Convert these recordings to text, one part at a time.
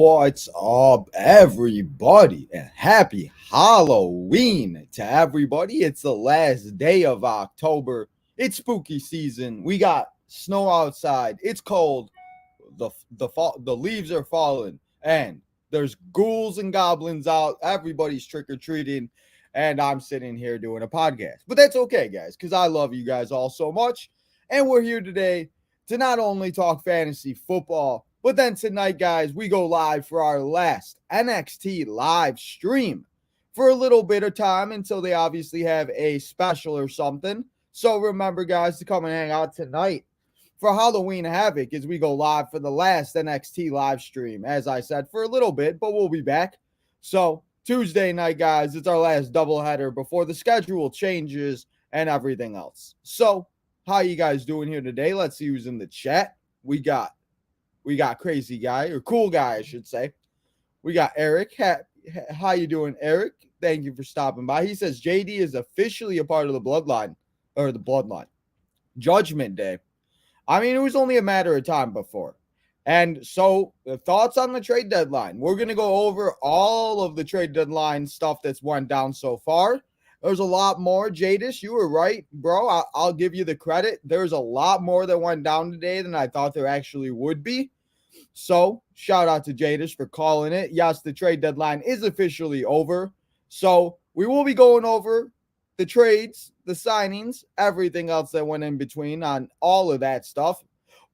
What's up, everybody? And happy Halloween to everybody. It's the last day of October. It's spooky season. We got snow outside. It's cold. The leaves are falling, and there's ghouls and goblins out. Everybody's trick or treating, and I'm sitting here doing a podcast. But that's okay, guys, because I love you guys all so much. And we're here today to not only talk fantasy football, but then tonight, guys, we go live for our last NXT live stream for a little bit of time until they obviously have a special or something. So remember, guys, to come and hang out tonight for Halloween Havoc as we go live for the last NXT live stream, as I said, for a little bit, but we'll be back. So Tuesday night, guys, it's our last doubleheader before the schedule changes and everything else. So how you guys doing here today? Let's see who's in the chat. We got crazy guy, or cool guy, I should say. We got Eric. How you doing, Eric? Thank you for stopping by. He says JD is officially a part of the bloodline. Judgment Day. I mean, it was only a matter of time before. And so, the thoughts on the trade deadline. We're going to go over all of the trade deadline stuff that's went down so far. There's a lot more. Jadis, you were right, bro. I'll give you the credit. There's a lot more that went down today than I thought there actually would be. So, shout out to Jadis for calling it. Yes, the trade deadline is officially over. So, we will be going over the trades, the signings, everything else that went in between on all of that stuff.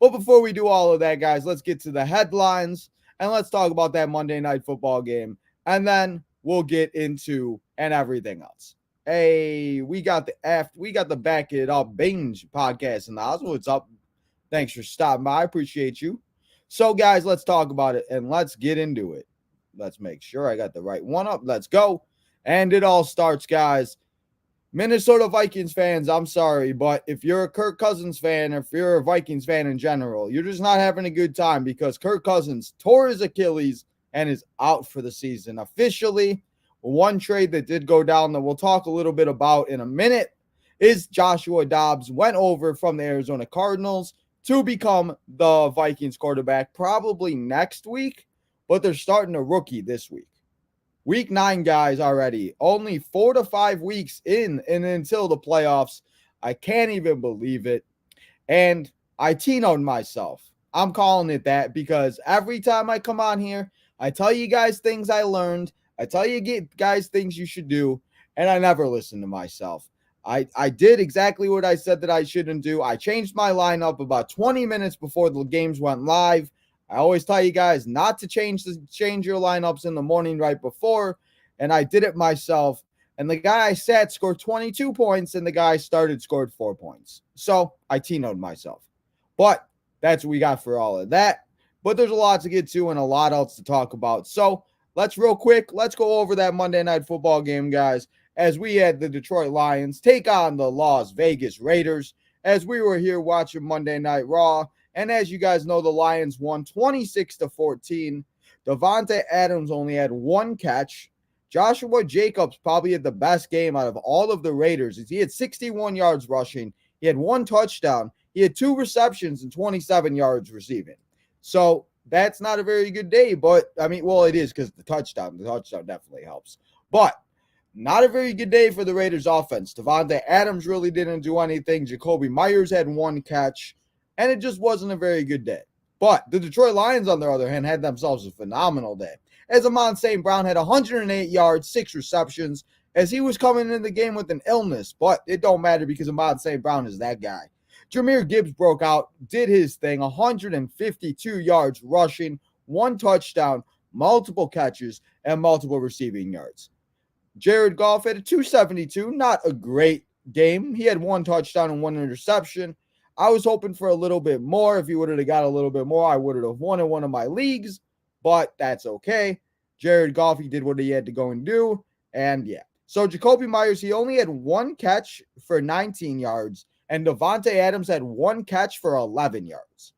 But before we do all of that, guys, let's get to the headlines and let's talk about that Monday Night Football game. And then we'll get into and everything else. Hey, we got the Back It Up Binge podcast in the house. What's up? Thanks for stopping by. I appreciate you. So, guys, let's talk about it and let's get into it. Let's make sure I got the right one up. Let's go. And it all starts, guys. Minnesota Vikings fans, I'm sorry, but if you're a Kirk Cousins fan, or if you're a Vikings fan in general, you're just not having a good time because Kirk Cousins tore his Achilles and is out for the season officially. One trade that did go down that we'll talk a little bit about in a minute is Joshua Dobbs went over from the Arizona Cardinals to become the Vikings quarterback probably next week, but they're starting a rookie this week. Week 9, guys, already. Only 4 to 5 weeks in and until the playoffs. I can't even believe it. And I T-noed myself. I'm calling it that because every time I come on here, I tell you guys things I learned. I tell you guys things you should do, and I never listen to myself. I did exactly what I said that I shouldn't do. I changed my lineup about 20 minutes before the games went live. I always tell you guys not to change your lineups in the morning right before, and I did it myself. And the guy I sat scored 22 points, and the guy I started scored 4 points. So I T-noed myself. But that's what we got for all of that. But there's a lot to get to and a lot else to talk about. So let's go over that Monday Night Football game, guys, as we had the Detroit Lions take on the Las Vegas Raiders as we were here watching Monday Night Raw. And as you guys know, the Lions won 26-14. Davante Adams only had one catch. Joshua Jacobs probably had the best game out of all of the Raiders. He had 61 yards rushing. He had one touchdown. He had 2 receptions and 27 yards receiving. So that's not a very good day, but I mean, well, it is because the touchdown definitely helps. But not a very good day for the Raiders offense. Davante Adams really didn't do anything. Jacoby Myers had one catch. And it just wasn't a very good day. But the Detroit Lions, on the other hand, had themselves a phenomenal day. As Amon St. Brown had 108 yards, 6 receptions, as he was coming into the game with an illness. But it don't matter because Amon St. Brown is that guy. Jahmyr Gibbs broke out, did his thing, 152 yards rushing, 1 touchdown, multiple catches, and multiple receiving yards. Jared Goff had a 272, not a great game. He had 1 touchdown and 1 interception. I was hoping for a little bit more. If he would have got a little bit more, I would have won in one of my leagues, but that's okay. Jared Goff, he did what he had to go and do, and yeah. So Jacoby Myers, he only had 1 catch for 19 yards, and Davante Adams had 1 catch for 11 yards.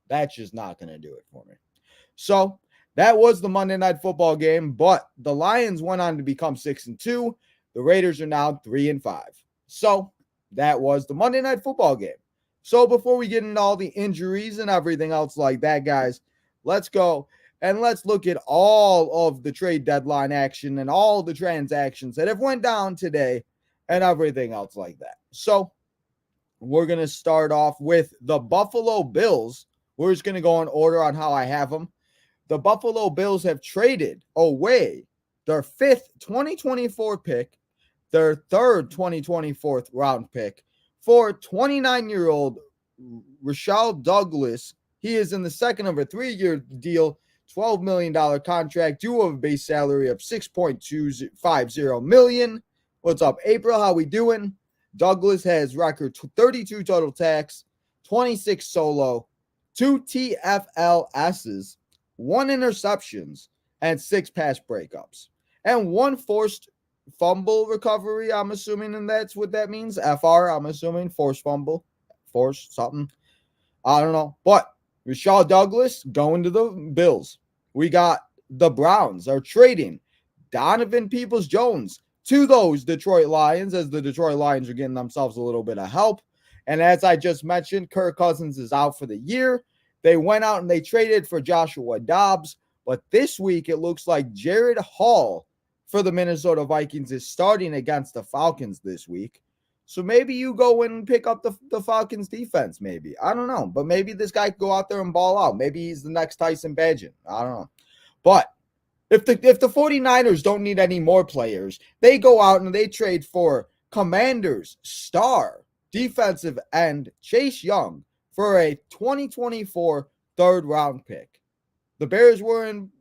That's just not going to do it for me. So that was the Monday Night Football game, but the Lions went on to become 6-2. The Raiders are now 3-5. So that was the Monday Night Football game. So before we get into all the injuries and everything else like that, guys, let's go and let's look at all of the trade deadline action and all the transactions that have went down today and everything else like that. So we're going to start off with the Buffalo Bills. We're just going to go in order on how I have them. The Buffalo Bills have traded away their 5th 2024 pick, their 3rd 2024 round pick for 29-year-old Rashad Douglas. He is in the second of a 3-year deal, $12 million contract, due of a base salary of $6.250 million. What's up, April? How we doing? Douglas has record 32 total sacks, 26 solo, 2 TFLSs, 1 interceptions, and 6 pass breakups, and 1 forced fumble recovery. I'm assuming, and that's what that means. FR, I'm assuming, forced fumble, forced something. I don't know. But Rashad Douglas going to the Bills. We got the Browns are trading Donovan Peoples-Jones to those Detroit Lions, as the Detroit Lions are getting themselves a little bit of help. And as I just mentioned, Kirk Cousins is out for the year. They went out and they traded for Joshua Dobbs. But this week, it looks like Jared Hall for the Minnesota Vikings is starting against the Falcons this week. So maybe you go and pick up the Falcons defense, maybe. I don't know. But maybe this guy could go out there and ball out. Maybe he's the next Tyson Bagent. I don't know. But if the 49ers don't need any more players, they go out and they trade for Commanders star defensive end Chase Young for a 2024 3rd-round pick. The Bears were in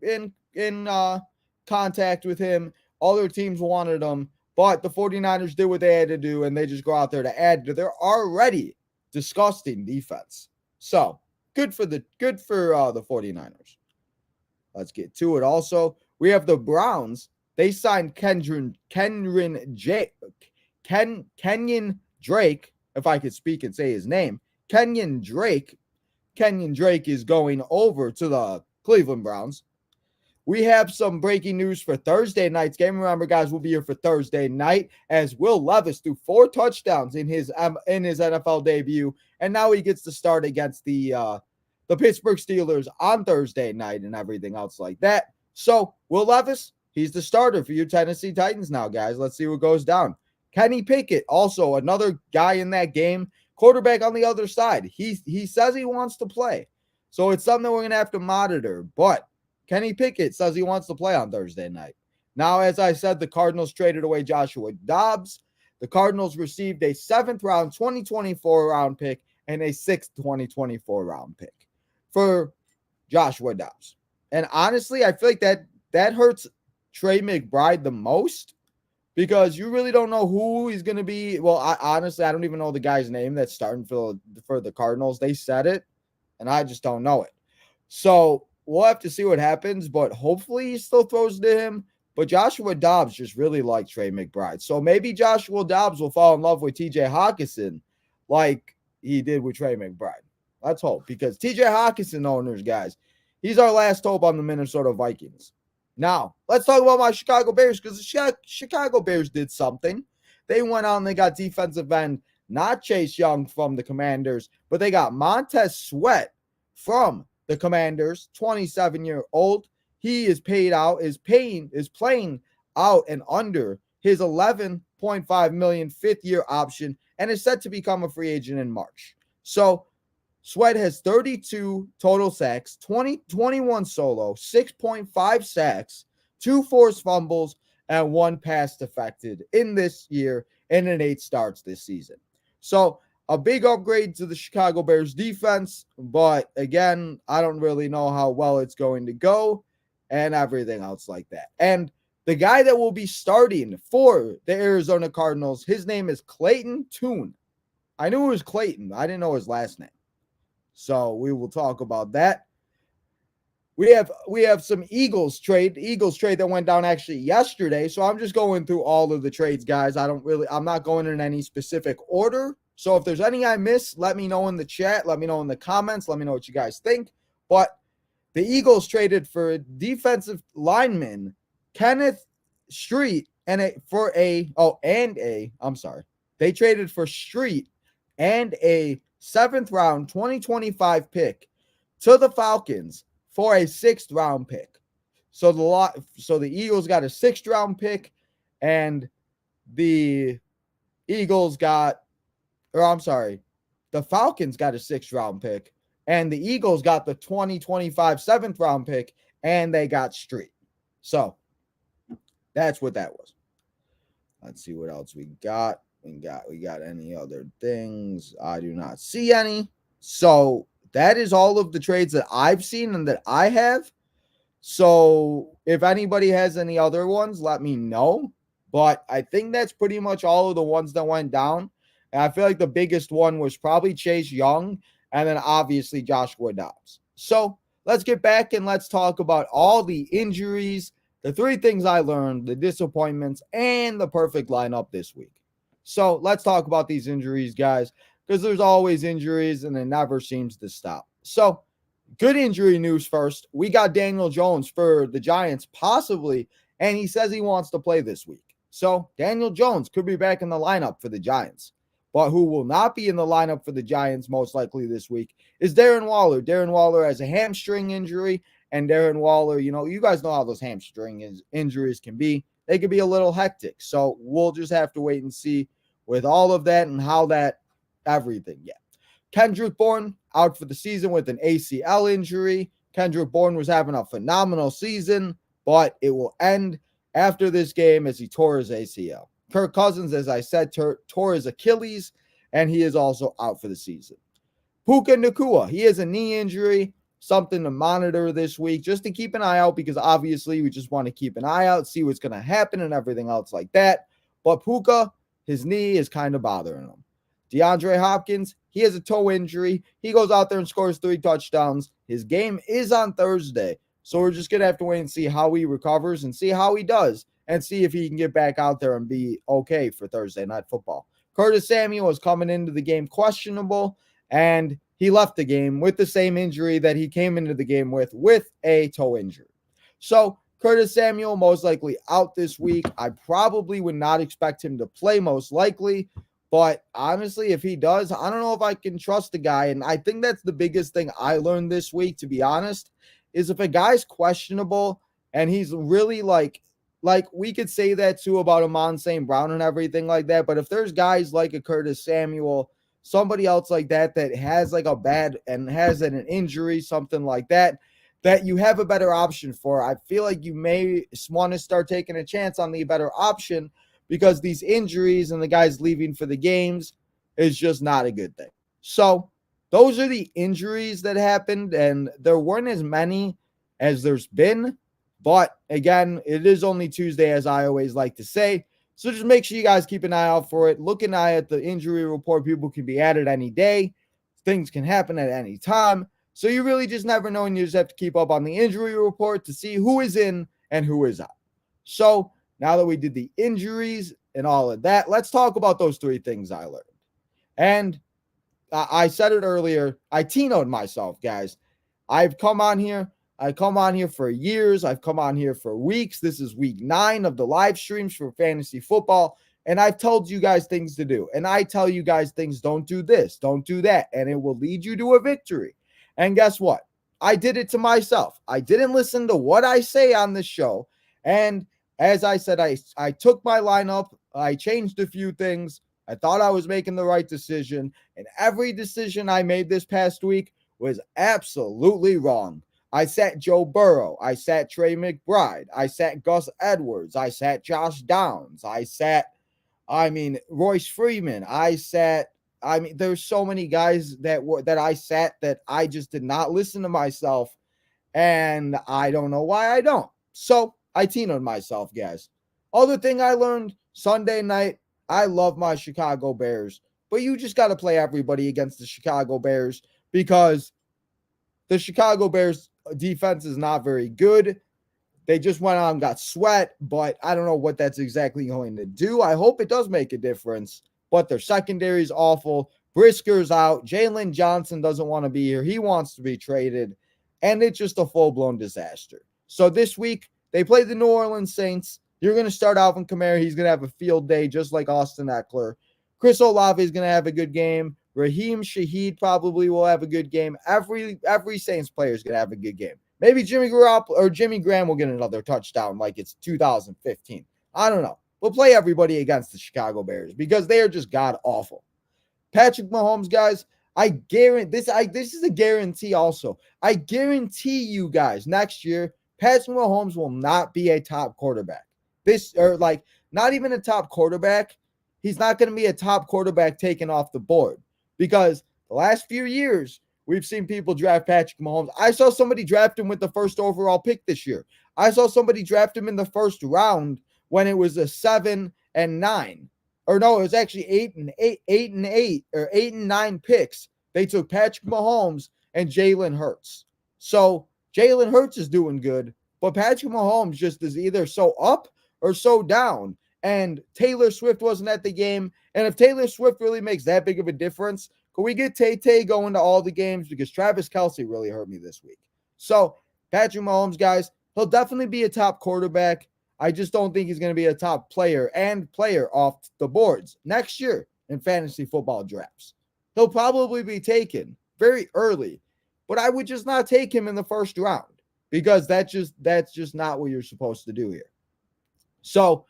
contact with him. Other teams wanted him, but the 49ers did what they had to do, and they just go out there to add to their already disgusting defense. So good for the 49ers. Let's get to it. Also, we have the Browns. They signed Kenyon Drake, if I could speak and say his name. Kenyon Drake. Kenyon Drake is going over to the Cleveland Browns. We have some breaking news for Thursday night's game. Remember, guys, we'll be here for Thursday night as Will Levis threw 4 touchdowns in his NFL debut, and now he gets to start against the Pittsburgh Steelers on Thursday night and everything else like that. So, Will Levis, he's the starter for your Tennessee Titans now, guys. Let's see what goes down. Kenny Pickett, also another guy in that game, quarterback on the other side. He says he wants to play. So it's something that we're going to have to monitor. But Kenny Pickett says he wants to play on Thursday night. Now, as I said, the Cardinals traded away Joshua Dobbs. The Cardinals received a 7th-round 2024 round pick and a 6th 2024 round pick for Joshua Dobbs. And honestly, I feel like that hurts Trey McBride the most, because you really don't know who he's going to be. Well, I don't even know the guy's name that's starting for the Cardinals. They said it, and I just don't know it. So we'll have to see what happens, but hopefully he still throws to him. But Joshua Dobbs just really liked Trey McBride. So maybe Joshua Dobbs will fall in love with TJ Hawkinson like he did with Trey McBride. Let's hope, because TJ Hawkinson owners, guys, he's our last hope on the Minnesota Vikings. Now, let's talk about my Chicago Bears, because the Chicago Bears did something. They went out and they got defensive end, not Chase Young from the Commanders, but they got Montez Sweat from the Commanders, 27-year-old. He is playing out and under his $11.5 million 5th-year option and is set to become a free agent in March. So Sweat has 32 total sacks, 21 solo, 6.5 sacks, 2 forced fumbles, and 1 pass deflected in this year, and in 8 starts this season. So a big upgrade to the Chicago Bears defense, but again, I don't really know how well it's going to go and everything else like that. And the guy that will be starting for the Arizona Cardinals, his name is Clayton Tune. I knew it was Clayton. I didn't know his last name. So we will talk about that. We have some Eagles trade that went down actually yesterday. So I'm just going through all of the trades, guys. I'm not going in any specific order. So if there's any I miss, let me know in the chat. Let me know in the comments. Let me know what you guys think. But the Eagles traded for defensive lineman Kenneth Street they traded for Street and a 7th-round 2025 pick to the Falcons for a 6th round pick. So the Eagles got a 6th round pick, and the Eagles got, or I'm sorry, the Falcons got a 6th round pick, and the Eagles got the 2025 7th round pick, and they got Street. So that's what that was. Let's see what else we got. We got any other things? I do not see any. So that is all of the trades that I've seen and that I have. So if anybody has any other ones, let me know. But I think that's pretty much all of the ones that went down. And I feel like the biggest one was probably Chase Young and then obviously Joshua Dobbs. So let's get back and let's talk about all the injuries, the 3 things I learned, the disappointments, and the perfect lineup this week. So let's talk about these injuries, guys, because there's always injuries and it never seems to stop. So good injury news first. We got Daniel Jones for the Giants, possibly, and he says he wants to play this week. So Daniel Jones could be back in the lineup for the Giants. But who will not be in the lineup for the Giants most likely this week is Darren Waller. Darren Waller has a hamstring injury, and Darren Waller, you guys know how those hamstring injuries can be. They can be a little hectic. So we'll just have to wait and see with all of that and how that everything. Yeah. Kendrick Bourne out for the season with an ACL injury. Kendrick Bourne was having a phenomenal season, but it will end after this game as he tore his ACL. Kirk Cousins, as I said, tore his Achilles, and he is also out for the season. Puka Nacua, he has a knee injury, something to monitor this week, just to keep an eye out, because obviously we just want to keep an eye out, see what's going to happen and everything else like that. But Puka, his knee is kind of bothering him. DeAndre Hopkins, he has a toe injury. He goes out there and scores 3 touchdowns. His game is on Thursday, so we're just going to have to wait and see how he recovers and see how he does and see if he can get back out there and be okay for Thursday Night Football. Curtis Samuel is coming into the game questionable, and he left the game with the same injury that he came into the game with a toe injury. So Curtis Samuel most likely out this week. I probably would not expect him to play most likely, but honestly, if he does, I don't know if I can trust the guy. And I think that's the biggest thing I learned this week, to be honest, is if a guy's questionable and he's really like we could say that too about Amon St. Brown and everything like that. But if there's guys like a Curtis Samuel, somebody else like that has like a bad and has an injury, something like that you have a better option for, I feel like you may want to start taking a chance on the better option, because these injuries and the guys leaving for the games is just not a good thing. So those are the injuries that happened, and there weren't as many as there's been. But again, it is only Tuesday, as I always like to say. So just make sure you guys keep an eye out for it. Look an eye at the injury report. People can be added any day. Things can happen at any time. So you really just never know, and you just have to keep up on the injury report to see who is in and who is out. So now that we did the injuries and all of that, let's talk about those 3 things I learned. And I said it earlier. I Tino'd myself, guys. I've come on here. I come on here for years. I've come on here for weeks. This is week 9 of the live streams for fantasy football. And I've told you guys things to do. And I tell you guys things, don't do this, don't do that. And it will lead you to a victory. And guess what? I did it to myself. I didn't listen to what I say on this show. And as I said, I took my lineup. I changed a few things. I thought I was making the right decision. And every decision I made this past week was absolutely wrong. I sat Joe Burrow. I sat Trey McBride. I sat Gus Edwards. I sat Josh Downs. I sat, Royce Freeman. There's so many guys that I sat that I just did not listen to myself, and I don't know why I don't. So I Tino'd myself, guys. Other thing I learned Sunday night, I love my Chicago Bears, but you just got to play everybody against the Chicago Bears, because the Chicago Bears defense is not very good. They just went out and got sweat, but I don't know what that's exactly going to do. I hope it does make a difference, but their secondary is awful. Brisker's out. Jalen Johnson doesn't want to be here. He wants to be traded, and it's just a full-blown disaster. So this week, they play the New Orleans Saints. You're going to start Alvin Kamara. He's going to have a field day just like Austin Eckler. Chris Olave is going to have a good game. Raheem Shaheed probably will have a good game. Every Saints player is going to have a good game. Maybe Jimmy Graham will get another touchdown like it's 2015. I don't know. We'll play everybody against the Chicago Bears because they are just god awful. Patrick Mahomes, guys, I guarantee this is a guarantee also. I guarantee you guys next year, Patrick Mahomes will not be a top quarterback. Not even a top quarterback. He's not going to be a top quarterback taken off the board because the last few years, we've seen people draft Patrick Mahomes. I saw somebody draft him with the first overall pick this year. I saw somebody draft him in the first round when it was a 7 and 9. Or no, it was actually 8 and 9 picks. They took Patrick Mahomes and Jalen Hurts. So Jalen Hurts is doing good, but Patrick Mahomes just is either so up or so down. And Taylor Swift wasn't at the game. And if Taylor Swift really makes that big of a difference, can we get Tay-Tay going to all the games? Because Travis Kelce really hurt me this week. So Patrick Mahomes, guys, he'll definitely be a top quarterback. I just don't think he's going to be a top player off the boards next year in fantasy football drafts. He'll probably be taken very early, but I would just not take him in the first round because that's just not what you're supposed to do here. So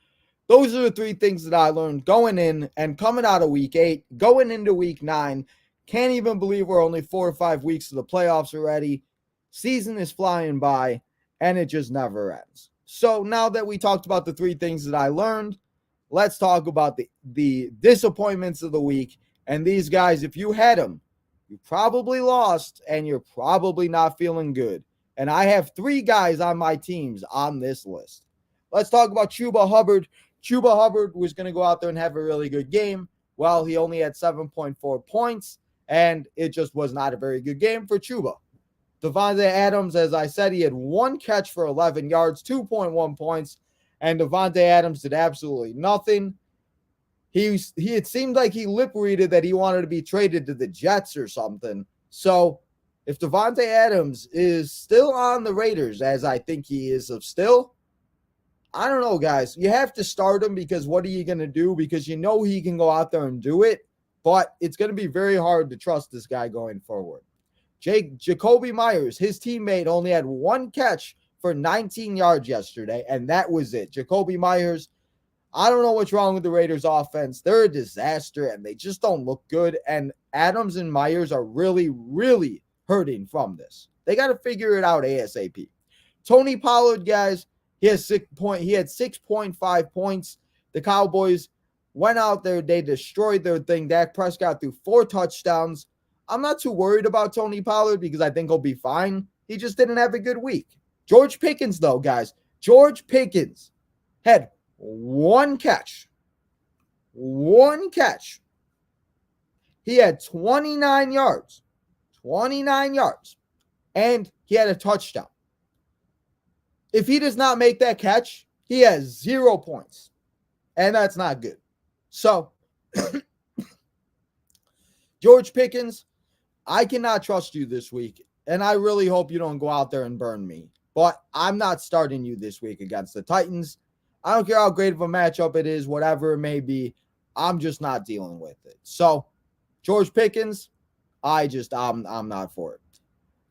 those are the three things that I learned going in and coming out of week 8, going into week 9. Can't even believe we're only 4 or 5 weeks to the playoffs already. Season is flying by, and it just never ends. So now that we talked about the 3 things that I learned, let's talk about the disappointments of the week. And these guys, if you had them, you probably lost, and you're probably not feeling good. And I have 3 guys on my teams on this list. Let's talk about Chuba Hubbard. Chuba Hubbard was going to go out there and have a really good game. Well, he only had 7.4 points, and it just was not a very good game for Chuba. Devontae Adams, as I said, he had 1 catch for 11 yards, 2.1 points, and Devontae Adams did absolutely nothing. It seemed like he lip-readed that he wanted to be traded to the Jets or something. So if Devontae Adams is still on the Raiders, as I think he is still, I don't know, guys. You have to start him because what are you going to do? Because you know he can go out there and do it, but it's going to be very hard to trust this guy going forward. Jacoby Myers, his teammate, only had 1 catch for 19 yards yesterday, and that was it. Jacoby Myers, I don't know what's wrong with the Raiders offense. They're a disaster, and they just don't look good, and Adams and Myers are really, really hurting from this. They got to figure it out ASAP. Tony Pollard, guys, he had 6.5 points. The Cowboys went out there. They destroyed their thing. Dak Prescott threw 4 touchdowns. I'm not too worried about Tony Pollard because I think he'll be fine. He just didn't have a good week. George Pickens, though, guys. George Pickens had 1 catch. 1 catch. He had 29 yards. 29 yards. And he had a touchdown. If he does not make that catch, he has 0 points. And that's not good. So, George Pickens, I cannot trust you this week. And I really hope you don't go out there and burn me. But I'm not starting you this week against the Titans. I don't care how great of a matchup it is, whatever it may be. I'm just not dealing with it. So, George Pickens, I'm not for it.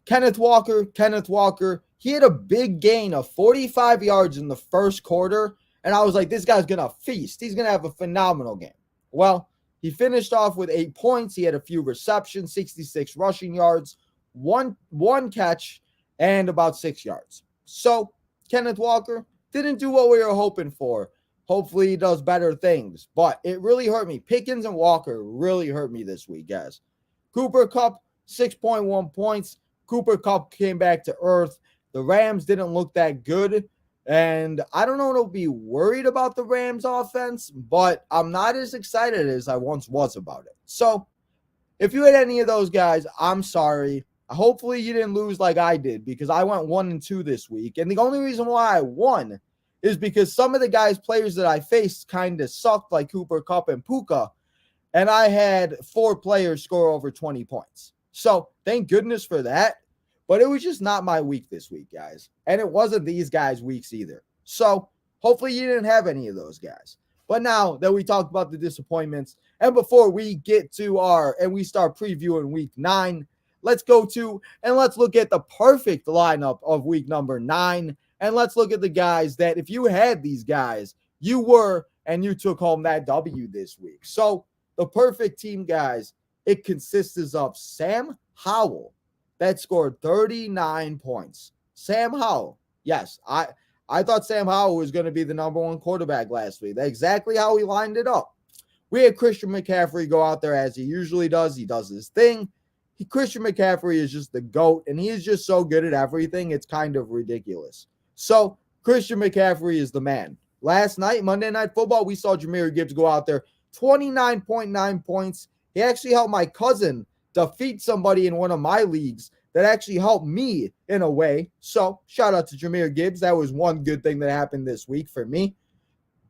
Kenneth Walker, he had a big gain of 45 yards in the first quarter, and I was like, this guy's going to feast. He's going to have a phenomenal game. Well, he finished off with 8 points. He had a few receptions, 66 rushing yards, one catch, and about 6 yards. So, Kenneth Walker didn't do what we were hoping for. Hopefully, he does better things, but it really hurt me. Pickens and Walker really hurt me this week, guys. Cooper Kupp, 6.1 points. Cooper Kupp came back to earth. The Rams didn't look that good. And I don't know to be worried about the Rams offense, but I'm not as excited as I once was about it. So if you had any of those guys, I'm sorry. Hopefully you didn't lose like I did because I went 1-2 this week. And the only reason why I won is because some of the players that I faced kind of sucked, like Cooper Kupp and Puka. And I had 4 players score over 20 points. So thank goodness for that. But it was just not my week this week, guys. And it wasn't these guys' weeks either. So hopefully you didn't have any of those guys. But now that we talked about the disappointments, and before we get to we start previewing week 9, let's go to and let's look at the perfect lineup of week number 9. And let's look at the guys that if you had these guys, you took home that W this week. So the perfect team, guys, it consists of Sam Howell that scored 39 points. Sam Howell. Yes, I thought Sam Howell was going to be the number 1 quarterback last week. That's exactly how he lined it up. We had Christian McCaffrey go out there as he usually does. He does his thing. Christian McCaffrey is just the GOAT, and he is just so good at everything. It's kind of ridiculous. So Christian McCaffrey is the man. Last night, Monday Night Football, we saw Jahmyr Gibbs go out there, 29.9 points. He actually helped my cousin defeat somebody in one of my leagues that actually helped me in a way. So shout out to Jahmyr Gibbs. That was one good thing that happened this week for me.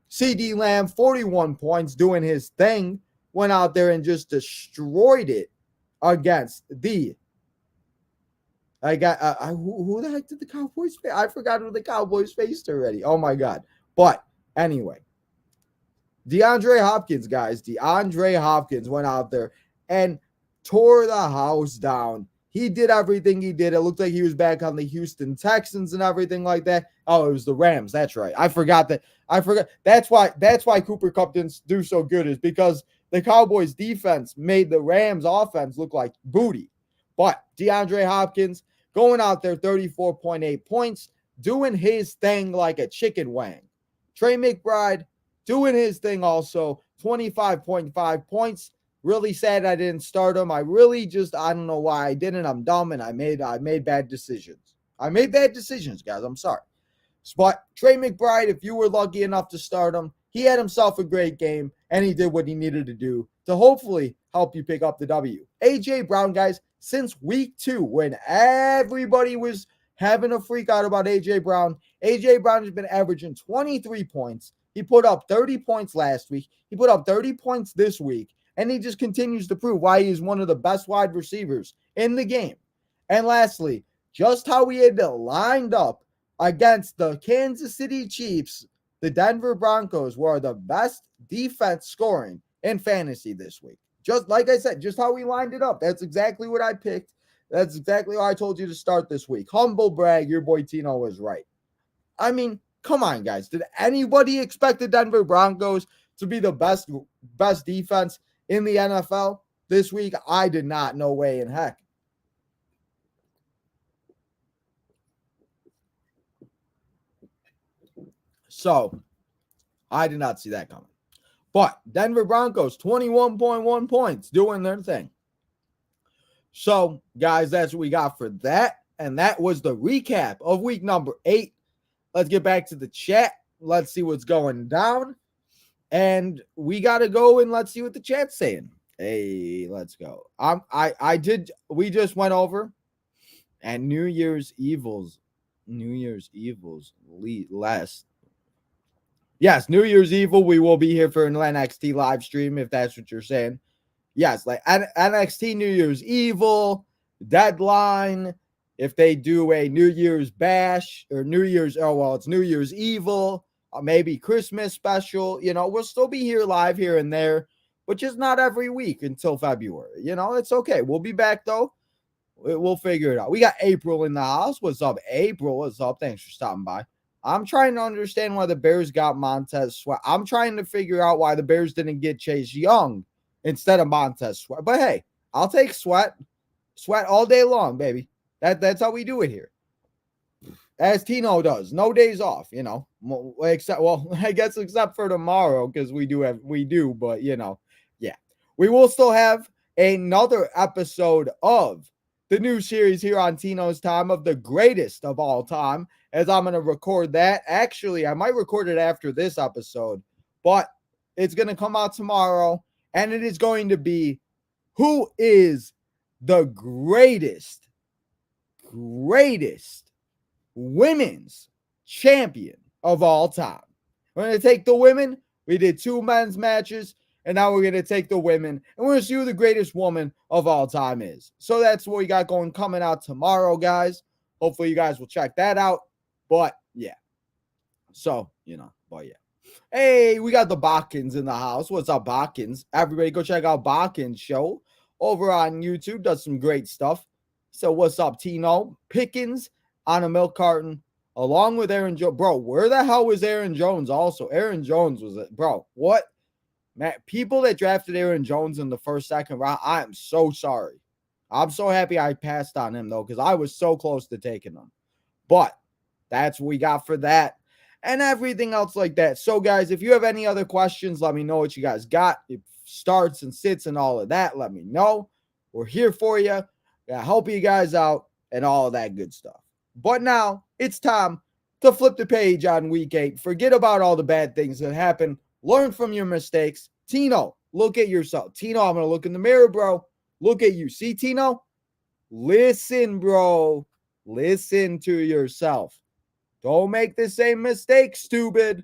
CeeDee Lamb, 41 points, doing his thing, went out there and just destroyed it against the who the heck did the Cowboys face? I forgot who the Cowboys faced already. Oh my God. But anyway, DeAndre Hopkins, guys. DeAndre Hopkins went out there and tore the house down. He did everything he did. It looked like he was back on the Houston Texans and everything like that. Oh, it was the Rams. That's right. I forgot. That's why Cooper Kupp didn't do so good, is because the Cowboys defense made the Rams offense look like booty. But DeAndre Hopkins going out there, 34.8 points, doing his thing like a chicken wing. Trey McBride doing his thing also, 25.5 points. Really sad I didn't start him. I don't know why I didn't. I'm dumb, and I made bad decisions. I made bad decisions, guys. I'm sorry. But Trey McBride, if you were lucky enough to start him, he had himself a great game, and he did what he needed to do to hopefully help you pick up the W. A.J. Brown, guys, since week 2, when everybody was having a freak out about A.J. Brown has been averaging 23 points. He put up 30 points last week. He put up 30 points this week. And he just continues to prove why he's one of the best wide receivers in the game. And lastly, just how we had lined up against the Kansas City Chiefs, the Denver Broncos were the best defense scoring in fantasy this week. Just like I said, just how we lined it up. That's exactly what I picked. That's exactly how I told you to start this week. Humble brag, your boy Tino was right. I mean, come on, guys. Did anybody expect the Denver Broncos to be the best defense in the NFL this week? I did not. No way in heck. So, I did not see that coming. But Denver Broncos, 21.1 points, doing their thing. So, guys, that's what we got for that. And that was the recap of week number 8. Let's get back to the chat. Let's see what's going down. And we got to go and let's see what the chat's saying. Hey, let's go. We just went over and New Year's Evils less. Yes, New Year's Evil. We will be here for an NXT live stream if that's what you're saying. Yes, like NXT New Year's Evil, Deadline. If they do a New Year's Bash or it's New Year's Evil, maybe Christmas special, we'll still be here live here and there, but just not every week until February. It's okay. We'll be back though. We'll figure it out. We got April in the house. What's up, April? What's up? Thanks for stopping by. I'm trying to understand why the Bears got Montez Sweat. I'm trying to figure out why the Bears didn't get Chase Young instead of Montez Sweat. But hey, I'll take Sweat all day long, baby. That's how we do it here. As Tino does, no days off, except for tomorrow, because we do, but yeah. We will still have another episode of the new series here on Tino's Time of the greatest of all time, as I'm going to record that. Actually, I might record it after this episode, but it's going to come out tomorrow, and it is going to be who is the greatest women's champion of all time. We're going to take the women. We did 2 men's matches, and now we're going to take the women, and we're going to see who the greatest woman of all time is. So that's what we got coming out tomorrow, guys. Hopefully you guys will check that out. But yeah. So, but yeah. Hey, we got the Bakkins in the house. What's up, Bakkins? Everybody go check out Bakkins' show over on YouTube. Does some great stuff. So what's up, Tino? Pickens on a milk carton along with Aaron Jones. Bro, where the hell was Aaron Jones also? Aaron Jones was it. Bro, what? Man, people that drafted Aaron Jones in the first, second round, I am so sorry. I'm so happy I passed on him, though, because I was so close to taking him. But that's what we got for that and everything else like that. So, guys, if you have any other questions, let me know what you guys got. If starts and sits and all of that, let me know. We're here for you. Gonna help you guys out and all of that good stuff. But now it's time to flip the page on week 8. Forget about all the bad things that happen. Learn from your mistakes. Tino, look at yourself. Tino, I'm going to look in the mirror, bro. Look at you. See, Tino? Listen, bro. Listen to yourself. Don't make the same mistake, stupid.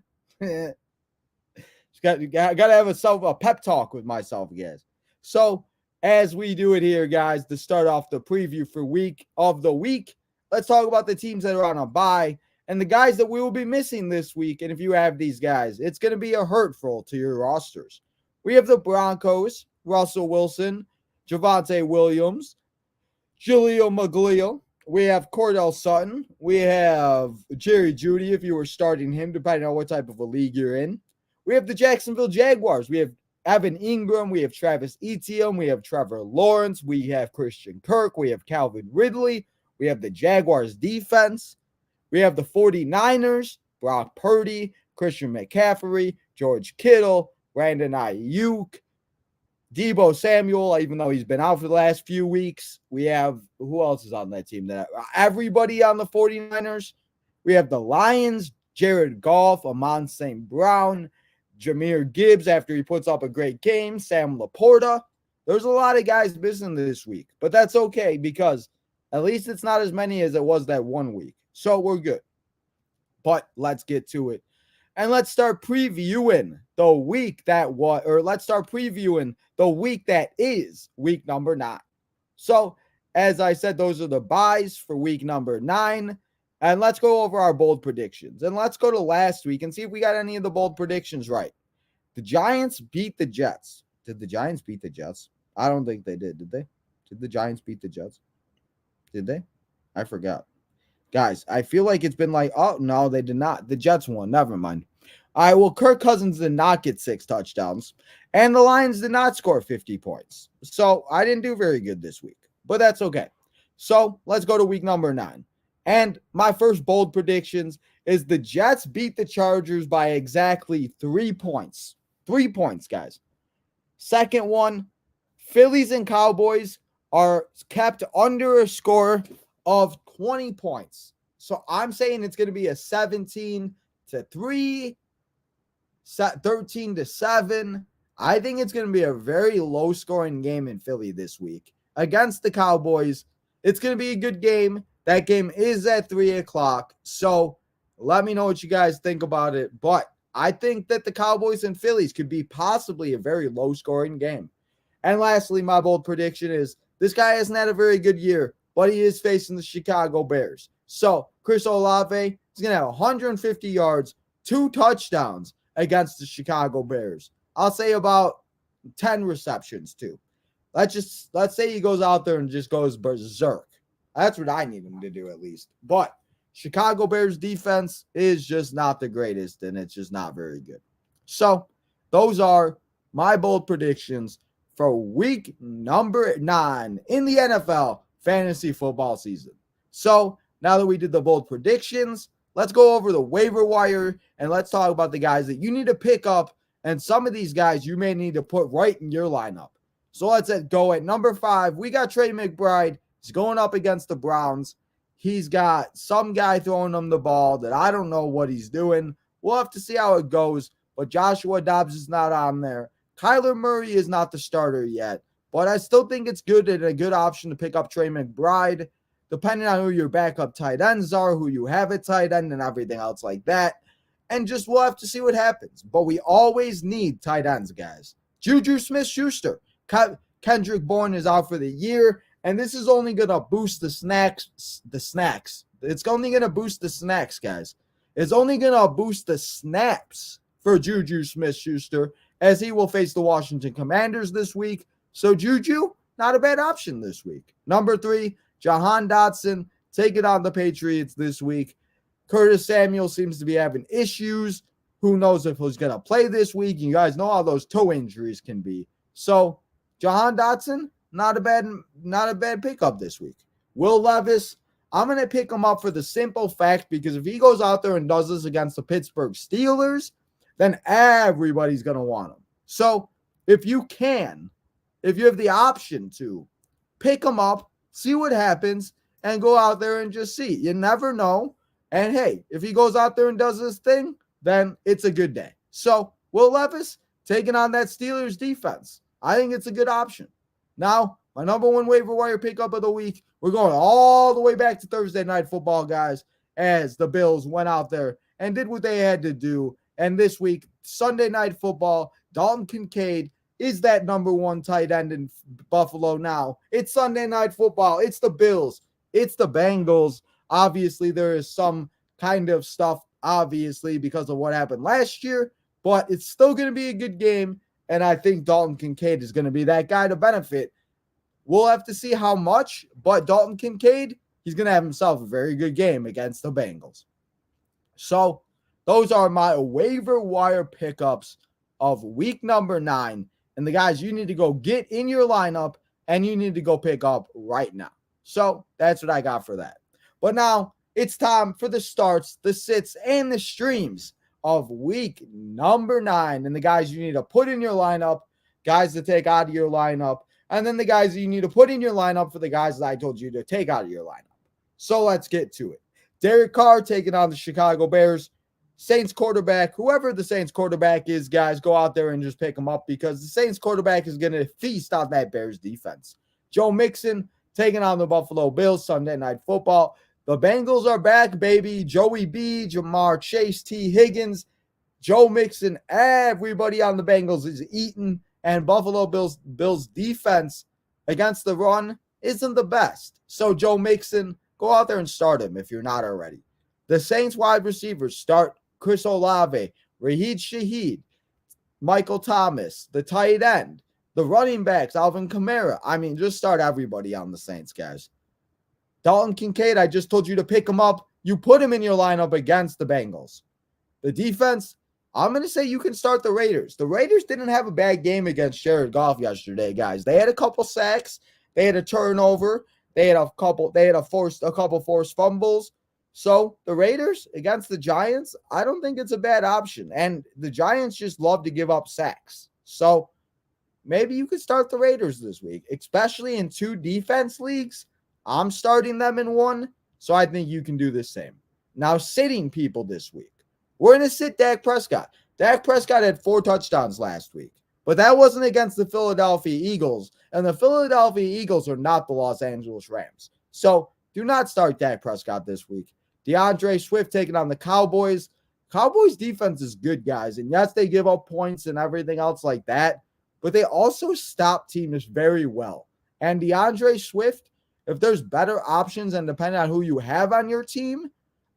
got to have a pep talk with myself, guys. So, as we do it here, guys, to start off the preview for week of the week, let's talk about the teams that are on a bye and the guys that we will be missing this week. And if you have these guys, it's going to be a hurtful to your rosters. We have the Broncos, Russell Wilson, Javonte Williams, Julio Maglio. We have Cordell Sutton. We have Jerry Jeudy, if you were starting him, depending on what type of a league you're in. We have the Jacksonville Jaguars. We have Evan Ingram. We have Travis Etienne. We have Trevor Lawrence. We have Christian Kirk. We have Calvin Ridley. We have the Jaguars defense. We have the 49ers, Brock Purdy, Christian McCaffrey, George Kittle, Brandon Ayuk, Deebo Samuel, even though he's been out for the last few weeks. We have, who else is on that team? Everybody on the 49ers. We have the Lions, Jared Goff, Amon St. Brown, Jahmyr Gibbs after he puts up a great game, Sam Laporta. There's a lot of guys missing this week, but that's okay because at least it's not as many as it was that 1 week. So we're good. But let's get to it. And let's start previewing the week that is week number 9. So, as I said, those are the buys for week number 9. And let's go over our bold predictions. And let's go to last week and see if we got any of the bold predictions right. The Giants beat the Jets. Did the Giants beat the Jets? I don't think they did they? Did the Giants beat the Jets? Did they? I forgot. Guys, I feel like it's been like, oh, no, they did not. The Jets won. Never mind. All right, well, Kirk Cousins did not get 6 touchdowns, and the Lions did not score 50 points. So I didn't do very good this week, but that's okay. So let's go to week number 9. And my first bold predictions is the Jets beat the Chargers by exactly 3 points. 3 points, guys. Second one, Phillies and Cowboys are kept under a score of 20 points. So I'm saying it's going to be a 17-3, 13-7. I think it's going to be a very low-scoring game in Philly this week against the Cowboys. It's going to be a good game. That game is at 3 o'clock. So let me know what you guys think about it. But I think that the Cowboys and Phillies could be possibly a very low-scoring game. And lastly, my bold prediction is this guy hasn't had a very good year, but he is facing the Chicago Bears. So Chris Olave is going to have 150 yards, 2 touchdowns against the Chicago Bears. I'll say about 10 receptions too. Let's say he goes out there and just goes berserk. That's what I need him to do at least. But Chicago Bears defense is just not the greatest, and it's just not very good. So those are my bold predictions for week number 9 in the NFL fantasy football season. So now that we did the bold predictions, let's go over the waiver wire and let's talk about the guys that you need to pick up, and some of these guys you may need to put right in your lineup. So let's go at number 5. We got Trey McBride. He's going up against the Browns. He's got some guy throwing him the ball that I don't know what he's doing. We'll have to see how it goes, but Joshua Dobbs is not on there. Kyler Murray is not the starter yet, but I still think it's good and a good option to pick up Trey McBride, depending on who your backup tight ends are, who you have at tight end, and everything else like that. And just we'll have to see what happens. But we always need tight ends, guys. Juju Smith-Schuster. Kendrick Bourne is out for the year, and this is only going to boost the snacks. It's only going to boost the snacks, guys. It's only going to boost the snaps for Juju Smith-Schuster, as he will face the Washington Commanders this week. So Juju, not a bad option this week. Number 3, Jahan Dotson taking on the Patriots this week. Curtis Samuel seems to be having issues. Who knows if he's going to play this week? You guys know how those toe injuries can be. So, Jahan Dotson, not a bad pickup this week. Will Levis, I'm going to pick him up for the simple fact because if he goes out there and does this against the Pittsburgh Steelers, then everybody's going to want him. So, if you have the option to, pick him up, see what happens, and go out there and just see. You never know. And hey, if he goes out there and does this thing, then it's a good day. So, Will Levis taking on that Steelers defense. I think it's a good option. Now, my number one waiver wire pickup of the week, we're going all the way back to Thursday Night Football, guys, as the Bills went out there and did what they had to do. And this week, Sunday Night Football, Dalton Kincaid is that number one tight end in Buffalo now. It's Sunday Night Football. It's the Bills. It's the Bengals. Obviously, there is some kind of stuff, obviously, because of what happened last year, but it's still going to be a good game, and I think Dalton Kincaid is going to be that guy to benefit. We'll have to see how much, but Dalton Kincaid, he's going to have himself a very good game against the Bengals. So, those are my waiver wire pickups of week number 9, and the guys you need to go get in your lineup, and you need to go pick up right now. So, that's what I got for that. But now, it's time for the starts, the sits, and the streams of week number 9. And the guys you need to put in your lineup, guys to take out of your lineup, and then the guys that you need to put in your lineup for the guys that I told you to take out of your lineup. So let's get to it. Derek Carr taking on the Chicago Bears. Saints quarterback, whoever the Saints quarterback is, guys, go out there and just pick him up because the Saints quarterback is going to feast on that Bears defense. Joe Mixon taking on the Buffalo Bills, Sunday Night Football. The Bengals are back, baby. Joey B, Jamar Chase, T. Higgins, Joe Mixon, everybody on the Bengals is eating. And Buffalo Bills defense against the run isn't the best. So Joe Mixon, go out there and start him if you're not already. The Saints wide receivers start Chris Olave, Raheed Shaheed, Michael Thomas, the tight end, the running backs, Alvin Kamara. I mean, just start everybody on the Saints, guys. Dalton Kincaid, I just told you to pick him up. You put him in your lineup against the Bengals. The defense, I'm going to say you can start the Raiders. The Raiders didn't have a bad game against Jared Goff yesterday, guys. They had a couple sacks. They had a turnover. They had a couple forced fumbles. So the Raiders against the Giants, I don't think it's a bad option. And the Giants just love to give up sacks. So maybe you could start the Raiders this week, especially in 2 defense leagues. I'm starting them in 1, so I think you can do the same. Now, sitting people this week. We're going to sit Dak Prescott. Dak Prescott had 4 touchdowns last week, but that wasn't against the Philadelphia Eagles, and the Philadelphia Eagles are not the Los Angeles Rams. So do not start Dak Prescott this week. DeAndre Swift taking on the Cowboys. Cowboys defense is good, guys, and yes, they give up points and everything else like that, but they also stop teams very well. And DeAndre Swift, if there's better options and depending on who you have on your team,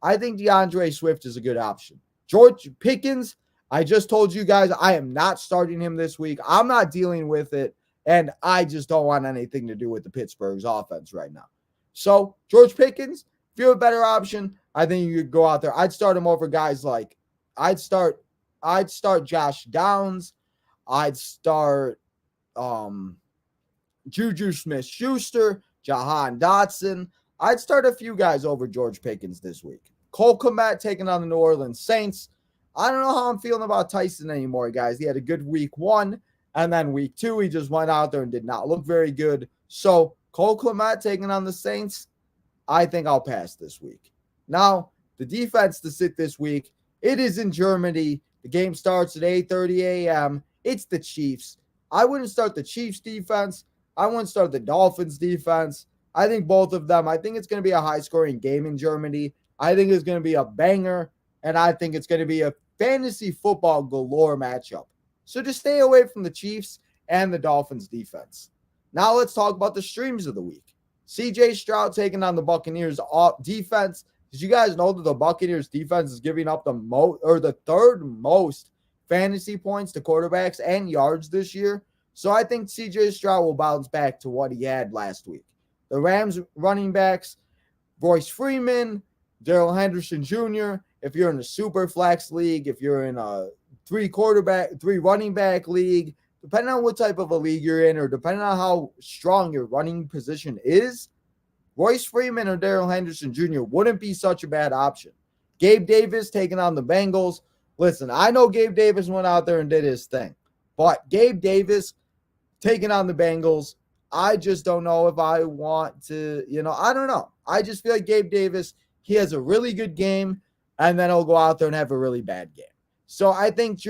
I think DeAndre Swift is a good option. George Pickens, I just told you guys I am not starting him this week. I'm not dealing with it, and I just don't want anything to do with the Pittsburgh's offense right now. So, George Pickens, if you have a better option, I think you could go out there. I'd start him over guys like I'd start Josh Downs. I'd start Juju Smith-Schuster, Jahan Dotson. I'd start a few guys over George Pickens this week. Cole Kmet taking on the New Orleans Saints. I don't know how I'm feeling about Tyson anymore, guys. He had a good week 1, and then week 2, he just went out there and did not look very good. So, Cole Kmet taking on the Saints, I think I'll pass this week. Now, the defense to sit this week, it is in Germany. The game starts at 8:30 a.m. It's the Chiefs. I wouldn't start the Chiefs defense. I wouldn't start the Dolphins defense. I think both of them. I think it's going to be a high-scoring game in Germany. I think it's going to be a banger, and I think it's going to be a fantasy football galore matchup. So just stay away from the Chiefs and the Dolphins defense. Now let's talk about the streams of the week. CJ Stroud taking on the Buccaneers defense. Did you guys know that the Buccaneers defense is giving up the third most fantasy points to quarterbacks and yards this year? So I think CJ Stroud will bounce back to what he had last week. The Rams running backs, Royce Freeman, Darrell Henderson Jr. If you're in a super flex league, if you're in a three running back league, depending on what type of a league you're in, or depending on how strong your running position is, Royce Freeman or Darrell Henderson Jr. wouldn't be such a bad option. Gabe Davis taking on the Bengals. Listen, I know Gabe Davis went out there and did his thing, but Gabe Davis taking on the Bengals, I just don't know if I want to, I don't know. I just feel like Gabe Davis, he has a really good game, and then he'll go out there and have a really bad game. So I think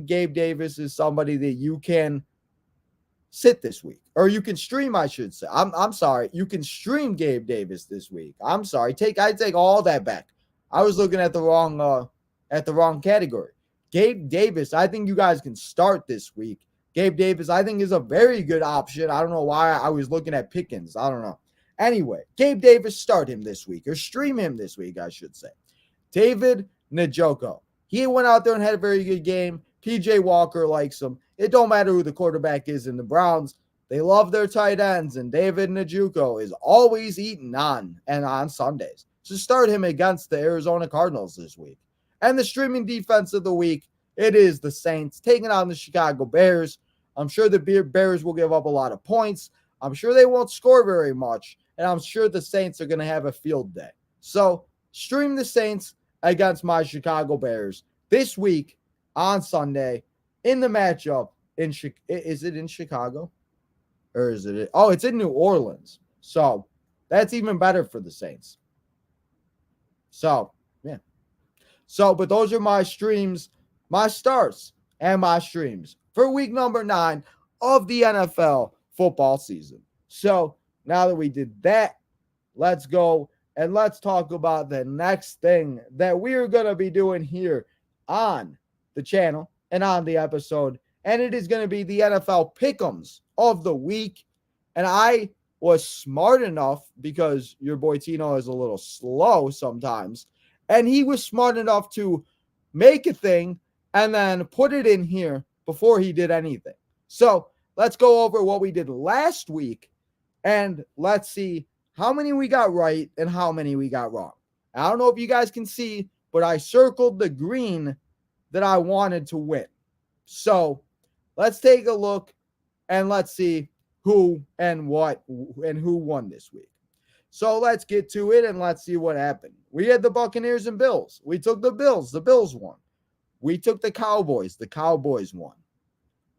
Gabe Davis is somebody that you can sit this week, or you can stream, I should say. I'm sorry. You can stream Gabe Davis this week. I'm sorry. I take all that back. I was looking at the wrong category. Gabe Davis, I think you guys can start this week. Gabe Davis, I think, is a very good option. I don't know why I was looking at Pickens. I don't know. Anyway, Gabe Davis, start him this week, or stream him this week, I should say. David Njoku. He went out there and had a very good game. PJ Walker likes him. It don't matter who the quarterback is in the Browns. They love their tight ends, and David Njoku is always eating on Sundays. So start him against the Arizona Cardinals this week. And the streaming defense of the week, it is the Saints taking on the Chicago Bears. I'm sure the Bears will give up a lot of points. I'm sure they won't score very much, and I'm sure the Saints are going to have a field day. So stream the Saints against my Chicago Bears this week on Sunday in the matchup. Is it in Chicago? Or is it? Oh, it's in New Orleans. So that's even better for the Saints. So, yeah. So, but those are my streams, my starts, and my streams for week number 9 of the NFL football season. So, now that we did that, let's go and let's talk about the next thing that we're going to be doing here on the channel and on the episode. And it is going to be the NFL Pick'ems of the week. And I was smart enough, because your boy Tino is a little slow sometimes, and he was smart enough to make a thing and then put it in here before he did anything. So let's go over what we did last week, and let's see how many we got right and how many we got wrong. I don't know if you guys can see, but I circled the green that I wanted to win. So let's take a look and let's see who and what and who won this week. So let's get to it and let's see what happened. We had the Buccaneers and Bills. We took the Bills. The Bills won. We took the Cowboys. The Cowboys won.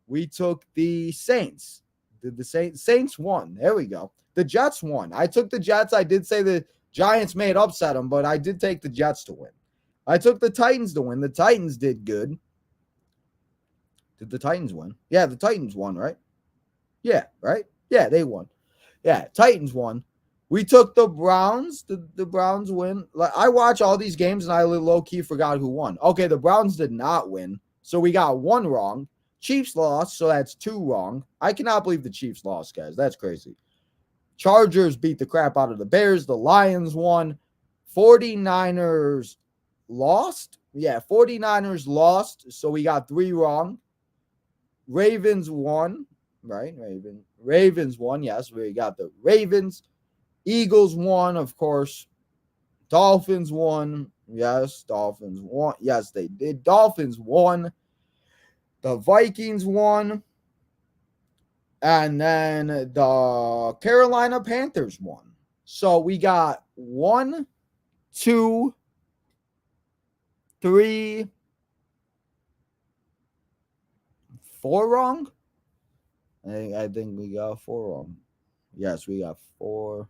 We took the Saints. The Saints won. There we go. The Jets won. I took the Jets. I did say the Giants may upset them, but I did take the Jets to win. I took the Titans to win. The Titans did good. Did the Titans win? Yeah, the Titans won, right? Yeah, right? Yeah, they won. Yeah, Titans won. We took the Browns. The Browns win. I watch all these games, and I low-key forgot who won. Okay, the Browns did not win, so we got 1 wrong. Chiefs lost, so that's 2 wrong. I cannot believe the Chiefs lost, guys. That's crazy. Chargers beat the crap out of the Bears. The Lions won. 49ers lost. Yeah, 49ers lost, so we got 3 wrong. Ravens won, right? Ravens won. Yes, we got the Ravens. Eagles won, of course. Dolphins won. Yes, Dolphins won. Yes, they did. Dolphins won. The Vikings won. And then the Carolina Panthers won. So we got 1, 2, 3, 4 wrong. I think we got 4 wrong. Yes, we got 4.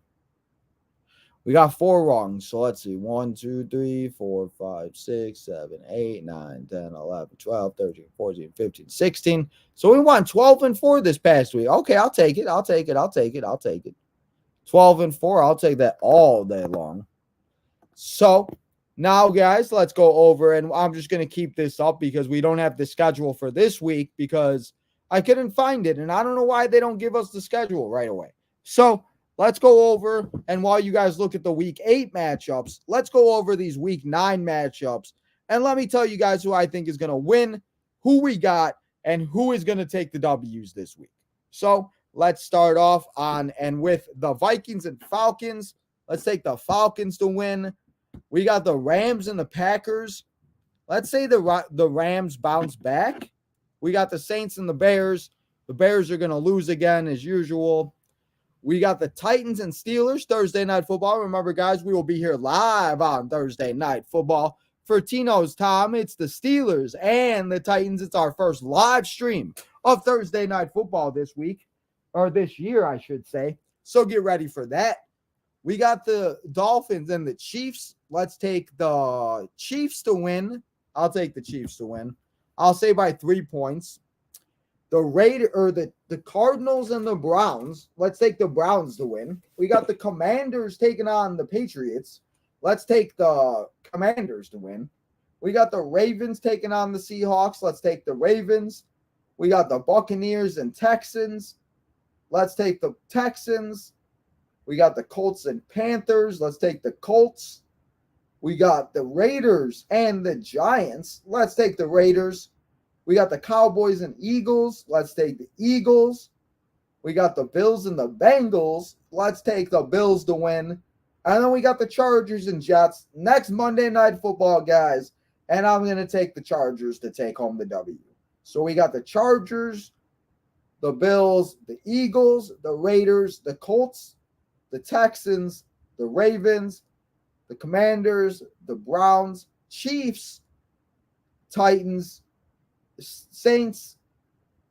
We got 4 wrong. So let's see. 1, 2, 3, 4, 5, 6, 7, 8, 9, 10, 11, 12, 13, 14, 15, 16. So we won 12-4 this past week. Okay, I'll take it. 12-4. I'll take that all day long. So now, guys, let's go over, and I'm just going to keep this up because we don't have the schedule for this week because I couldn't find it, and I don't know why they don't give us the schedule right away. So let's go over, and while you guys look at the Week 8 matchups, let's go over these Week 9 matchups, and let me tell you guys who I think is going to win, who we got, and who is going to take the W's this week. So Let's start off with the Vikings and Falcons. Let's take the Falcons to win. We got the Rams and the Packers. Let's say the Rams bounce back. We got the Saints and the Bears. The Bears are going to lose again as usual. We got the Titans and Steelers Thursday Night Football. Remember, guys, we will be here live on Thursday Night Football. For Tino's Tom, it's the Steelers and the Titans. It's our first live stream of Thursday Night Football this week, or this year, I should say. So get ready for that. We got the Dolphins and the Chiefs. Let's take the Chiefs to win. I'll take the Chiefs to win. I'll say by 3 points. The Cardinals and the Browns. Let's take the Browns to win. We got the Commanders taking on the Patriots. Let's take the Commanders to win. We got the Ravens taking on the Seahawks. Let's take the Ravens. We got the Buccaneers and Texans. Let's take the Texans. We got the Colts and Panthers. Let's take the Colts. We got the Raiders and the Giants. Let's take the Raiders. We got the Cowboys and Eagles. Let's take the Eagles. We got the Bills and the Bengals. Let's take the Bills to win. And then we got the Chargers and Jets next Monday Night Football, guys. And I'm going to take the Chargers to take home the W. So we got the Chargers, the Bills, the Eagles, the Raiders, the Colts, the Texans, the Ravens, the Commanders, the Browns, Chiefs, Titans, Saints,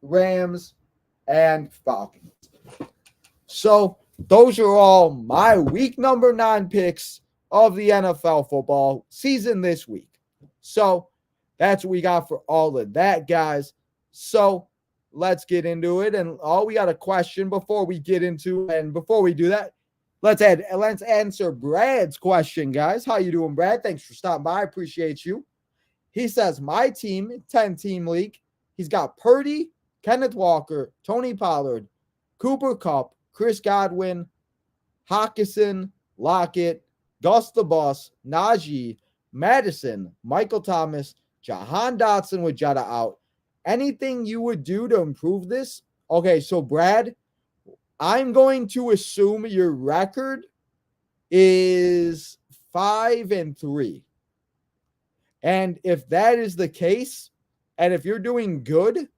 Rams, and Falcons. So those are all my week number 9 picks of the NFL football season this week. So that's what we got for all of that, guys. So let's get into it. And we got a question before we get into, and before we do that, let's answer Brad's question, guys. How you doing, Brad? Thanks for stopping by. I appreciate you. He says, my team, 10-team league, he's got Purdy, Kenneth Walker, Tony Pollard, Cooper Kupp, Chris Godwin, Hockenson, Lockett, Gus the Bus, Najee, Madison, Michael Thomas, Jahan Dotson with Jetta out. Anything you would do to improve this? Okay, so Brad, I'm going to assume your record is 5-3. And if that is the case, and if you're doing good,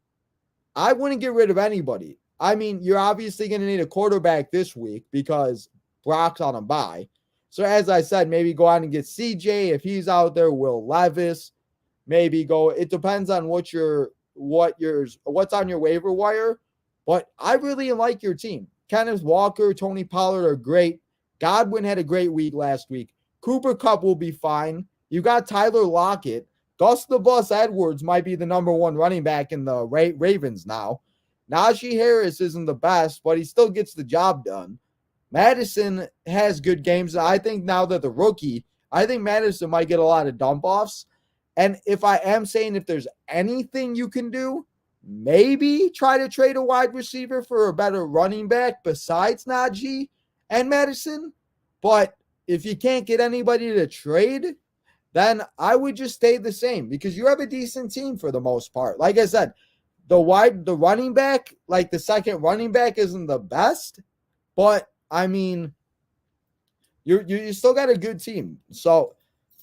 I wouldn't get rid of anybody. I mean, you're obviously going to need a quarterback this week because Brock's on a bye. So as I said, maybe go out and get CJ if he's out there, Will Levis. Maybe go. It depends on what's on your waiver wire. But I really like your team. Kenneth Walker, Tony Pollard are great. Godwin had a great week last week. Cooper Kupp will be fine. You got Tyler Lockett. Gus the Bus Edwards might be the number 1 running back in the Ravens now. Najee Harris isn't the best, but he still gets the job done. Madison has good games. I think now that the rookie, I think Madison might get a lot of dump-offs. And if I am saying if there's anything you can do, maybe try to trade a wide receiver for a better running back besides Najee and Madison. But if you can't get anybody to trade, then I would just stay the same because you have a decent team for the most part. Like I said, the running back, like the second running back isn't the best, but I mean, you still got a good team. So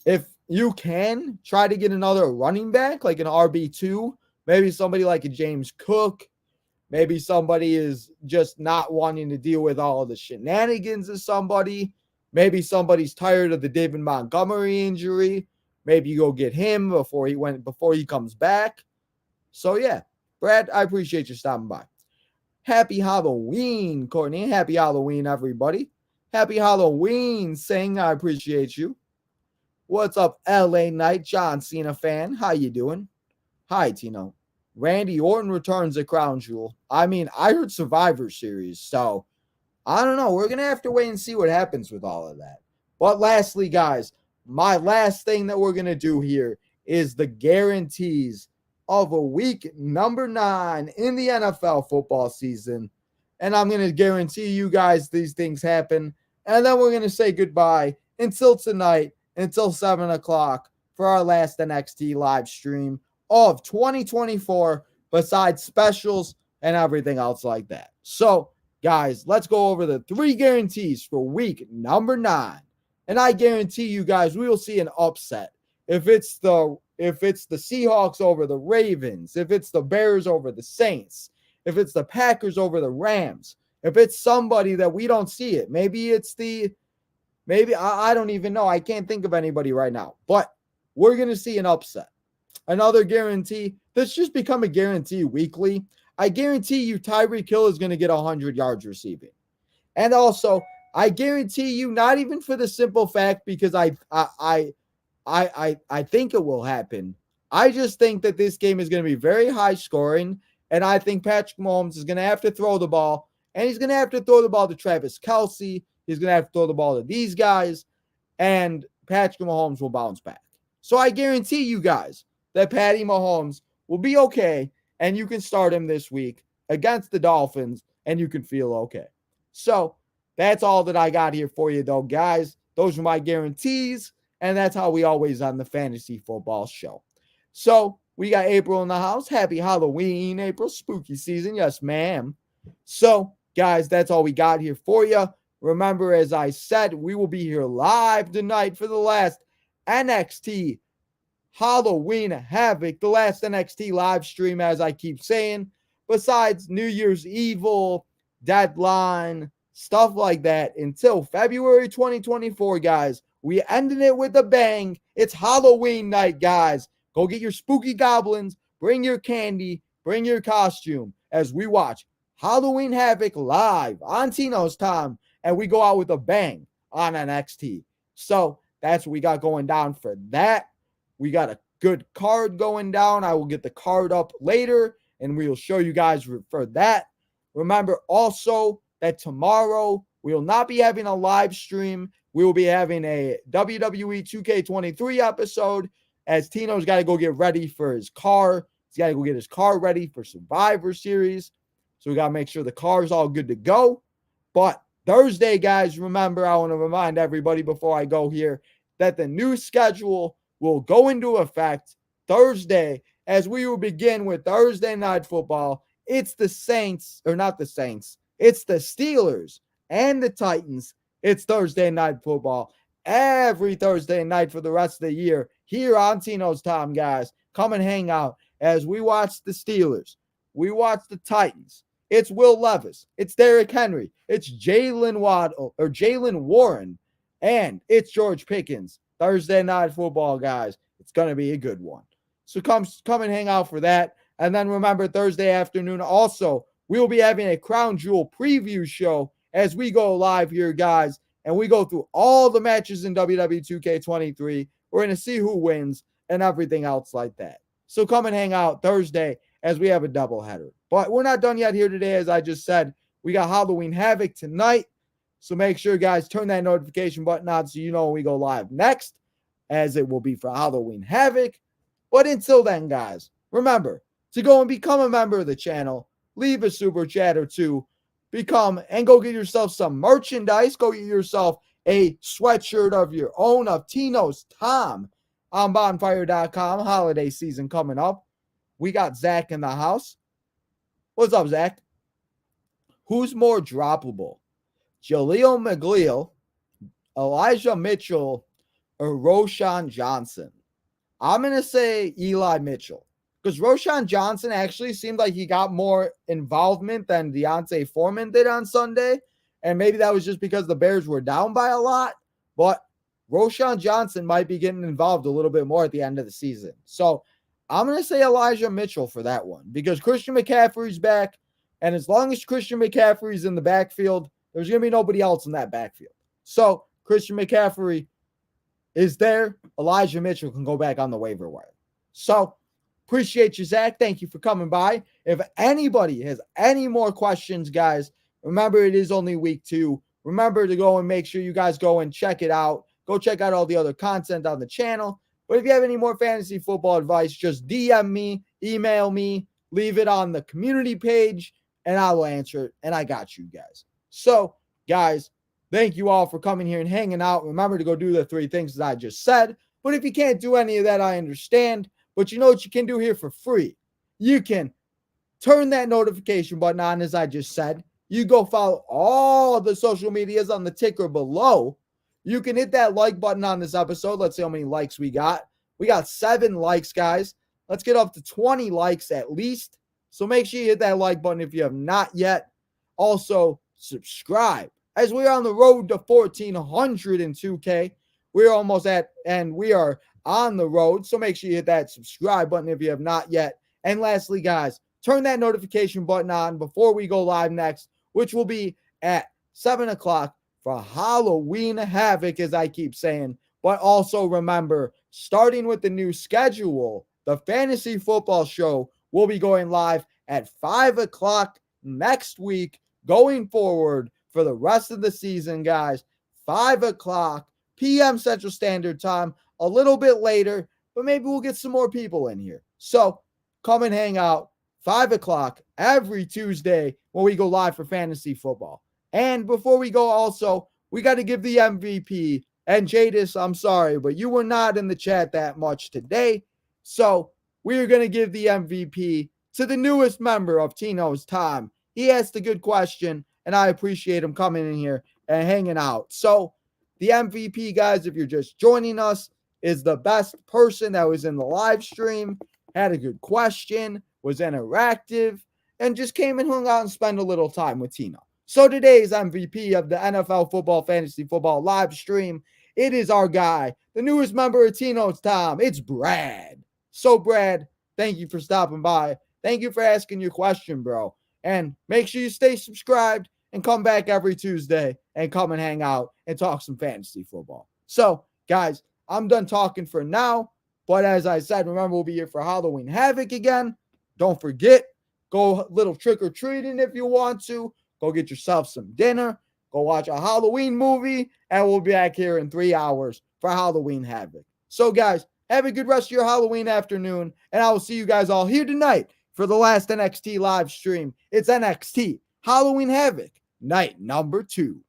if you can try to get another running back, like an RB2, maybe somebody like a James Cook, maybe somebody is just not wanting to deal with all of the shenanigans of somebody. Maybe somebody's tired of the David Montgomery injury. Maybe you go get him before he comes back. So yeah, Brad, I appreciate you stopping by. Happy Halloween, Courtney. Happy Halloween, everybody. Happy Halloween, Sing. I appreciate you. What's up, LA Knight, John Cena fan? How you doing? Hi, Tino. Randy Orton returns at Crown Jewel. I mean, I heard Survivor Series, so I don't know. We're going to have to wait and see what happens with all of that. But lastly, guys, my last thing that we're going to do here is the guarantees of a week number 9 in the NFL football season. And I'm going to guarantee you guys these things happen. And then we're going to say goodbye until tonight, until 7 o'clock for our last NXT live stream of 2024, besides specials and everything else like that. So, guys, let's go over the 3 guarantees for week number 9. And I guarantee you guys we will see an upset. If it's the Seahawks over the Ravens, if it's the Bears over the Saints, if it's the Packers over the Rams, if it's somebody that we don't see it, maybe I don't even know. I can't think of anybody right now, but we're going to see an upset. Another guarantee that's just become a guarantee weekly. I guarantee you Tyreek Hill is going to get 100 yards receiving. And also, I guarantee you, not even for the simple fact because I think it will happen. I just think that this game is going to be very high scoring, and I think Patrick Mahomes is going to have to throw the ball, and he's going to have to throw the ball to Travis Kelce. He's going to have to throw the ball to these guys, and Patrick Mahomes will bounce back. So I guarantee you guys that Patty Mahomes will be okay, and you can start him this week against the Dolphins, and you can feel okay. So that's all that I got here for you, though, guys. Those are my guarantees, and that's how we always on the Fantasy Football Show. So we got April in the house. Happy Halloween, April. Spooky season. Yes, ma'am. So, guys, that's all we got here for you. Remember, as I said, we will be here live tonight for the last NXT Halloween Havoc, the last NXT live stream, as I keep saying. Besides New Year's Evil, Deadline, stuff like that, until February 2024, guys. We ended it with a bang. It's Halloween night, guys. Go get your spooky goblins, bring your candy, bring your costume as we watch Halloween Havoc live on Tino's time, and we go out with a bang on NXT. So that's what we got going down for that. We got a good card going down. I will get the card up later, and we will show you guys for that. Remember also that tomorrow we will not be having a live stream. We will be having a WWE 2K23 episode, as Tino's got to go get ready for his car. He's got to go get his car ready for Survivor Series. So we got to make sure the car is all good to go. But Thursday, guys, remember, I want to remind everybody before I go here that the new schedule will go into effect Thursday, as we will begin with Thursday Night Football. It's the Saints, or not the Saints. It's the Steelers and the Titans. It's Thursday Night Football every Thursday night for the rest of the year here on Tino's Time, guys. Come and hang out as we watch the Steelers. We watch the Titans. It's Will Levis. It's Derrick Henry. It's Jalen Warren. And it's George Pickens. Thursday Night Football, guys. It's going to be a good one. So come and hang out for that. And then remember, Thursday afternoon also, we will be having a Crown Jewel preview show as we go live here, guys. And we go through all the matches in WWE 2K23. We're going to see who wins and everything else like that. So come and hang out Thursday as we have a doubleheader. But we're not done yet here today. As I just said, we got Halloween Havoc tonight. So make sure, guys, turn that notification button on so you know when we go live next, as it will be for Halloween Havoc. But until then, guys, remember to go and become a member of the channel. Leave a super chat or two. Become and go get yourself some merchandise. Go get yourself a sweatshirt of your own of Tino's Tom on bonfire.com. Holiday season coming up. We got Zach in the house. What's up, Zach? Who's more droppable? Jaleel McGleal, Elijah Mitchell, or Roshan Johnson? I'm going to say Eli Mitchell, because Roshan Johnson actually seemed like he got more involvement than Deontay Foreman did on Sunday. And maybe that was just because the Bears were down by a lot. But Roshan Johnson might be getting involved a little bit more at the end of the season. So I'm going to say Elijah Mitchell for that one, because Christian McCaffrey's back. And as long as Christian McCaffrey's in the backfield, there's going to be nobody else in that backfield. So Christian McCaffrey is there. Elijah Mitchell can go back on the waiver wire. So appreciate you, Zach. Thank you for coming by. If anybody has any more questions, guys, remember it is only week 2. Remember to go and make sure you guys go and check it out. Go check out all the other content on the channel. But if you have any more fantasy football advice, just DM me, email me, leave it on the community page, and I will answer it. And I got you guys. So, guys, thank you all for coming here and hanging out. Remember to go do the 3 things that I just said. But if you can't do any of that, I understand. But you know what you can do here for free? You can turn that notification button on, as I just said. You go follow all the social medias on the ticker below. You can hit that like button on this episode. Let's see how many likes we got. We got 7 likes, guys. Let's get up to 20 likes at least. So make sure you hit that like button if you have not yet. Also, subscribe. As we're on the road to 1,402K, we're almost at, and we are on the road. So make sure you hit that subscribe button if you have not yet. And lastly, guys, turn that notification button on before we go live next, which will be at 7 o'clock for Halloween Havoc, as I keep saying. But also remember, starting with the new schedule, the Fantasy Football Show will be going live at 5 o'clock next week, going forward for the rest of the season, guys. 5 o'clock p.m. Central Standard Time, a little bit later, but maybe we'll get some more people in here. So come and hang out 5 o'clock every Tuesday when we go live for fantasy football. And before we go, also, we got to give the MVP. And Jadis, I'm sorry, but you were not in the chat that much today. So we're going to give the MVP to the newest member of Tino's Time. He asked a good question, and I appreciate him coming in here and hanging out. So the MVP, guys, if you're just joining us, is the best person that was in the live stream, had a good question, was interactive, and just came and hung out and spent a little time with Tino. So today's MVP of the NFL Football Fantasy Football live stream, it is our guy, the newest member of Tino's Time. It's Brad. So Brad, thank you for stopping by. Thank you for asking your question, bro. And make sure you stay subscribed and come back every Tuesday and come and hang out and talk some fantasy football. So, guys, I'm done talking for now. But as I said, remember, we'll be here for Halloween Havoc again. Don't forget, go a little trick-or-treating if you want to. Go get yourself some dinner. Go watch a Halloween movie. And we'll be back here in 3 hours for Halloween Havoc. So, guys, have a good rest of your Halloween afternoon. And I will see you guys all here tonight for the last NXT live stream. It's NXT Halloween Havoc, night number 2.